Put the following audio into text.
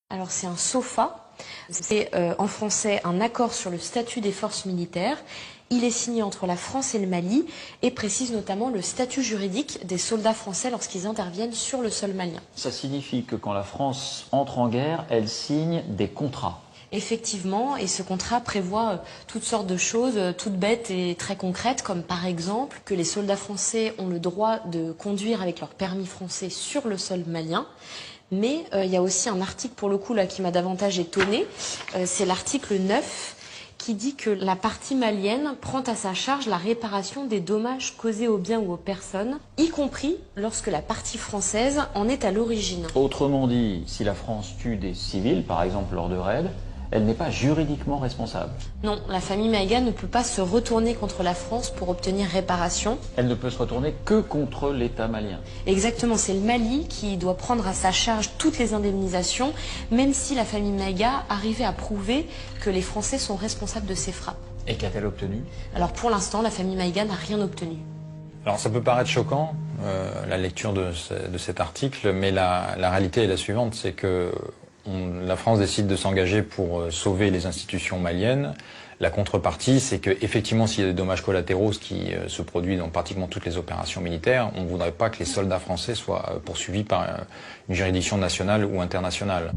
Alors c'est un SOFA, c'est en français un accord sur le statut des forces militaires. Il est signé entre la France et le Mali et précise notamment le statut juridique des soldats français lorsqu'ils interviennent sur le sol malien. Ça signifie que quand la France entre en guerre, elle signe des contrats. Effectivement, et ce contrat prévoit toutes sortes de choses, toutes bêtes et très concrètes, comme par exemple que les soldats français ont le droit de conduire avec leur permis français sur le sol malien. Mais il y a aussi un article pour le coup là qui m'a davantage étonnée, c'est l'article 9 qui dit que la partie malienne prend à sa charge la réparation des dommages causés aux biens ou aux personnes, y compris lorsque la partie française en est à l'origine. Autrement dit, si la France tue des civils, par exemple lors de raids, elle n'est pas juridiquement responsable. Non, la famille Maïga ne peut pas se retourner contre la France pour obtenir réparation. Elle ne peut se retourner que contre l'État malien. Exactement, c'est le Mali qui doit prendre à sa charge toutes les indemnisations, même si la famille Maïga arrivait à prouver que les Français sont responsables de ces frappes. Et qu'a-t-elle obtenu? Alors pour l'instant, la famille Maïga n'a rien obtenu. Alors ça peut paraître choquant, la lecture de cet article, mais la réalité est la suivante, c'est que la France décide de s'engager pour sauver les institutions maliennes. La contrepartie, c'est que effectivement, s'il y a des dommages collatéraux, ce qui se produit dans pratiquement toutes les opérations militaires, on ne voudrait pas que les soldats français soient poursuivis par une juridiction nationale ou internationale.